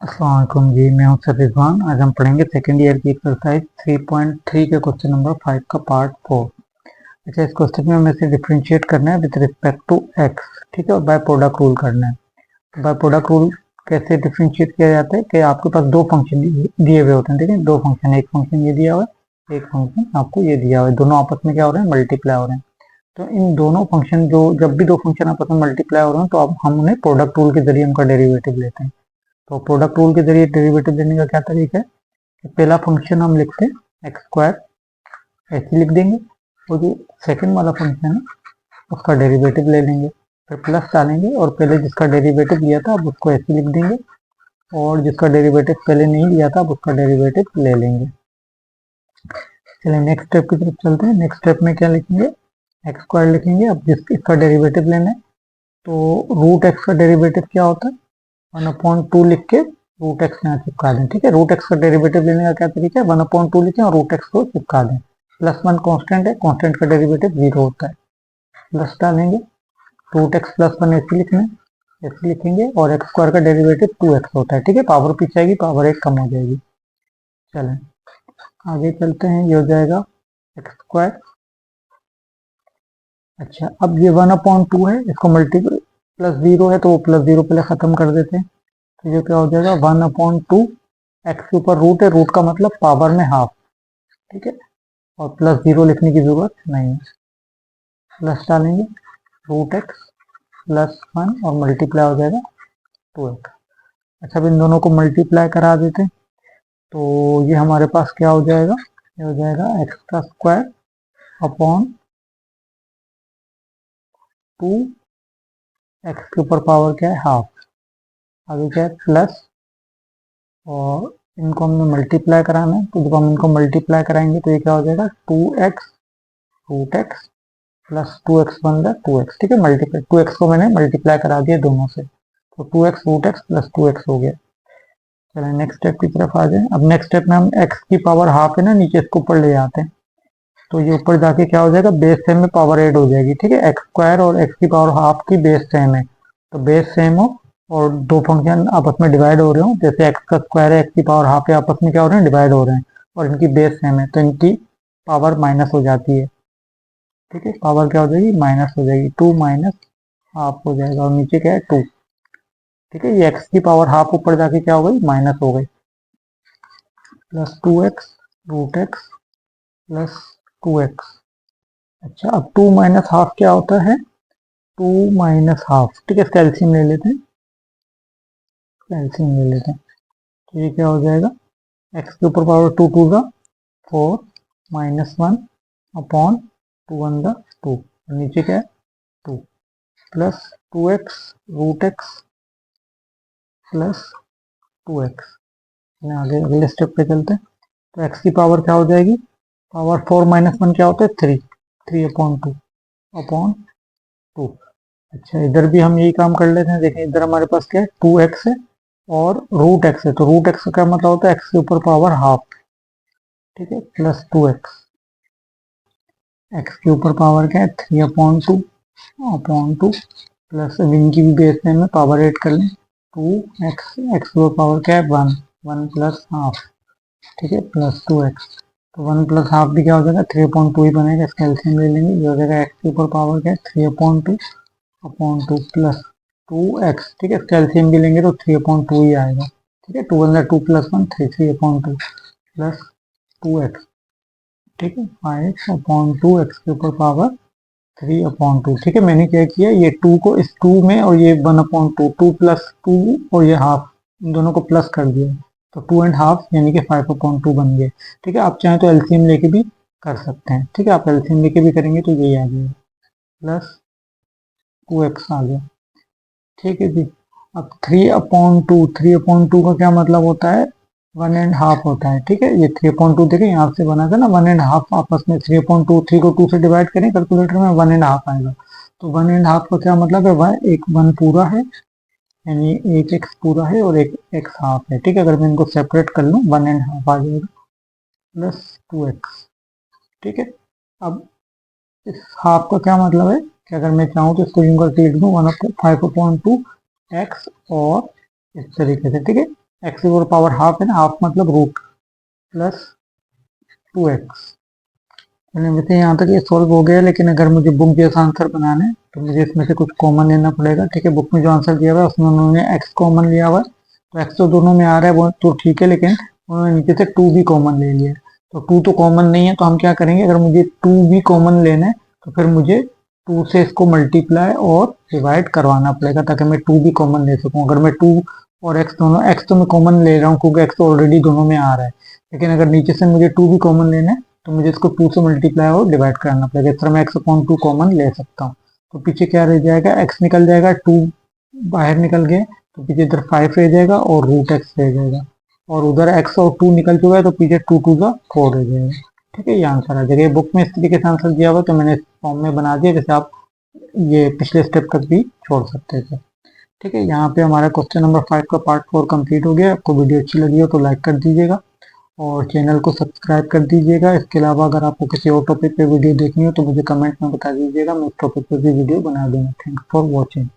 अस्सलाम वालेकुम जी, मैं हूं सर रिजवान। आज हम पढ़ेंगे सेकेंड ईयर की एक्सरसाइज 3.3 के क्वेश्चन नंबर 5 का पार्ट 4। अच्छा, इस क्वेश्चन में हमें से डिफरेंशिएट करना है विद रिस्पेक्ट टू एक्स, ठीक है, और बाय प्रोडक्ट रूल करना है। तो बाय प्रोडक्ट रूल कैसे डिफरेंशिएट किया जाता है कि आपके पास दो फंक्शन दिए हुए होते हैं, ठीक है, दो फंक्शन, एक फंक्शन ये दिया हुआ है, एक फंक्शन आपको ये दिया हुआ है, दोनों आपस में क्या हो रहे हैं, मल्टीप्लाई हो रहे हैं। तो इन दोनों फंक्शन जो जब भी दो फंक्शन आपस में मल्टीप्लाई हो रहे हैं तो अब हम उन्हें प्रोडक्ट रूल के जरिए उनका डेरिवेटिव लेते हैं। तो प्रोडक्ट रूल के जरिए डेरिवेटिव लेने का क्या तरीका है कि पहला फंक्शन हम लिखते हैं एक्स स्क्वायर, ऐसे लिख देंगे, और जो सेकंड वाला फंक्शन है उसका डेरिवेटिव ले लेंगे, फिर प्लस डालेंगे और पहले जिसका डेरिवेटिव लिया था अब उसको ऐसे लिख देंगे, और जिसका डेरिवेटिव पहले नहीं लिया था अब उसका डेरिवेटिव ले लेंगे। चलिए नेक्स्ट स्टेप की तरफ चलते हैं। नेक्स्ट स्टेप में क्या लिखेंगे, एक्स स्क्वायर लिखेंगे। अब इसका डेरिवेटिव लेना है तो रूट एक्स का डेरिवेटिव क्या होता है, 1/2 लिख के रूट एक्स यहाँ चिपका दें, ठीक है। रूट एक्स का डेरिवेटिव लेने का क्या तरीका है, 1/2 लिखें और रूट एक्स को चिपका दें। +1 कांस्टेंट है, कांस्टेंट का डेरिवेटिव 0 होता है, प्लस डालेंगे, रूट एक्स +1 ऐसे लिखना है, ऐसे लिखेंगे, और एक्स स्क्वायर का डेरिवेटिव 2x होता है, ठीक है। पावर पीछे आएगी, पावर 1 कम हो जाएगी। चलें आगे चलते हैं, ये हो जाएगा एक्स स्क्वायर। अच्छा, अब ये 1/2 है, इसको मल्टीपल +0 है तो वो +0 पहले खत्म कर देते हैं। तो ये क्या हो जाएगा, 1/2, एक्स के ऊपर रूट है, रूट का मतलब पावर में हाफ, ठीक है, और +0 लिखने की जरूरत नहीं है, प्लस डालेंगे, रूट एक्स +1 और मल्टीप्लाई हो जाएगा 2x। अच्छा, अब इन दोनों को मल्टीप्लाई करा देते हैं तो ये हमारे पास क्या हो जाएगा, ये हो जाएगा एक्स का स्क्वायर अपॉन 2, एक्स के ऊपर पावर क्या है, हाफ, आगे क्या है प्लस, और इनको हमने मल्टीप्लाई कराना है तो जब हम इनको मल्टीप्लाई कराएंगे तो ये क्या हो जाएगा, 2x रूट एक्स +2x बन रहा है 2x, ठीक है। मल्टीप्लाई 2x को मैंने मल्टीप्लाई करा दिया दोनों से, तो 2x रूट एक्स +2x हो गया। चलिए नेक्स्ट स्टेप की तरफ आ जाए। अब नेक्स्ट स्टेप में हम x की पावर हाफ है ना, नीचे इसको ऊपर ले जाते हैं, तो ये ऊपर जाके क्या हो जाएगा, बेस सेम में पावर ऐड हो जाएगी, ठीक है। एक्स स्क्वायर और x की पावर हाफ की बेस सेम है, तो बेस सेम हो और दो फंक्शन आपस में डिवाइड हो रहे हो, जैसे x का स्क्वायर है, x की पावर हाफ है, आपस में क्या हो रहे हैं, डिवाइड हो रहे हैं, और इनकी बेस सेम है तो इनकी पावर माइनस हो जाती है, ठीक है। पावर क्या हो जाएगी, माइनस हो जाएगी, 2 माइनस हाफ हो जाएगा, और नीचे क्या है 2, ठीक है। ये x की पावर हाफ ऊपर जाके क्या हो गई, माइनस हो गई, +2x रूट एक्स +2x। अच्छा, अब 2 माइनस हाफ क्या होता है, 2 माइनस हाफ, ठीक है, इसका एलसीएम ले लेते हैं, एलसीएम ले लेते हैं, तो ये क्या हो जाएगा, x के ऊपर पावर 2 2 का 4 -1 अपॉन 2 1 का 2, नीचे क्या है 2, plus 2x root x +2x। आगे अगले स्टेप पे चलते हैं, तो x की पावर क्या हो जाएगी, पावर 4 -1 क्या होता है 3, 3/2 अपॉन 2। अच्छा, इधर भी हम यही काम कर लेते हैं, देखें इधर हमारे पास क्या है 2x है और रूट एक्स है, तो रूट एक्स का क्या मतलब होता है, एक्स के ऊपर पावर हाफ, ठीक है, +2x, एक्स के ऊपर पावर क्या है 3/2 अपॉन 2, प्लस इनकी भी बेस में पावर ऐड कर लें, 2x, एक्स के ऊपर पावर क्या है 1, 1 प्लस हाफ, ठीक है, +2x, तो 1 प्लस हाफ भी क्या हो जाएगा 3/2 ही बनेगा, इसका एलसीएम ले लेंगे, ये हो जाएगा एक्स के ऊपर पावर क्या है 3/2 अपॉन 2 प्लस 2x, ठीक है, इसका एलसीएम भी लेंगे तो 3/2 ही आएगा, ठीक है। 2 1 2 + 1 3, 3/2 प्लस 2x, ठीक है, 5/2 एक्स के ऊपर पावर 3/2, ठीक है। मैंने क्या किया, ये 2 को इस 2 में और ये 1/2, 2 + 2 और ये हाफ, इन दोनों को प्लस कर दिया, तो 2 एंड हाफ यानी कि 5/2 बन गए, ठीक है। आप चाहें तो एलसीएम लेके भी कर सकते हैं, ठीक है, आप एलसीएम लेके भी करेंगे तो यही आ जाएगा, प्लस 2x आ गया, ठीक है जी। अब 3/2, 3/2 का क्या मतलब होता है, 1.5 होता है, ठीक है। ये 3/2 देखें यहाँ से बना था ना, 1.5 आपस में 3/2, 3 को 2 से डिवाइड करें कैलकुलेटर में 1.5 आएगा, तो 1.5 का क्या मतलब है, एक 1 पूरा है, यानी एक x पूरा है और एक x हाफ है, ठीक है। अगर मैं इनको सेपरेट कर लूँ 1.5 आ जाएगा +2x, ठीक है। अब इस हाफ का क्या मतलब है कि अगर मैं चाहूँ तो इसको यूं करके लिख दूँ 1/5/2 x, और इस तरीके से, ठीक है, एक्स की पावर हाफ है ना, हाफ मतलब रूट प्लस 2x। वैसे यहाँ तक ये सॉल्व हो गया, लेकिन अगर मुझे बुक जैसा आंसर बनाना है तो मुझे इसमें से कुछ कॉमन लेना पड़ेगा। ठीक है, बुक में जो आंसर दिया हुआ है उसमें उन्होंने x कॉमन लिया हुआ है, तो x तो दोनों में आ रहा है वो तो ठीक है, लेकिन उन्होंने नीचे से 2 भी कॉमन ले लिया है। तो 2 तो कॉमन नहीं है, तो हम क्या करेंगे, अगर मुझे 2 भी कॉमन लेना है तो फिर मुझे 2 से इसको मल्टीप्लाई और डिवाइड करवाना पड़ेगा ताकि मैं 2 भी कॉमन ले सकूं। अगर मैं 2 और x दोनों, x तो मैं कॉमन ले रहा हूँ क्योंकि x तो ऑलरेडी दोनों में आ रहा है, लेकिन अगर नीचे से मुझे 2 भी कॉमन लेना है तो मुझे इसको 2 से मल्टीप्लाई और डिवाइड करना पड़ेगा। इस तरह मैं x अपॉन 2 कॉमन ले सकता हूँ। तो पीछे क्या रह जाएगा, x निकल जाएगा, 2 बाहर निकल गए तो पीछे इधर 5 रह जाएगा और रूट x रह जाएगा, और उधर x और 2 निकल चुका है तो पीछे 2 2 का 4 रह जाएगा। ठीक है, ये आंसर आ जाएगा। ये बुक में इस तरीके से आंसर दिया हुआ तो मैंने इस फॉर्म में बना दिया, जैसे आप ये पिछले स्टेप तक भी छोड़ सकते थे। ठीक है, यहाँ पे हमारा क्वेश्चन नंबर 5 का पार्ट 4 कंप्लीट हो गया। आपको वीडियो अच्छी लगी हो तो लाइक कर दीजिएगा और चैनल को सब्सक्राइब कर दीजिएगा। इसके अलावा अगर आपको किसी और टॉपिक पे वीडियो देखनी हो तो मुझे कमेंट में बता दीजिएगा, मैं उस टॉपिक पे भी वीडियो बना दूंगा। Thanks for watching.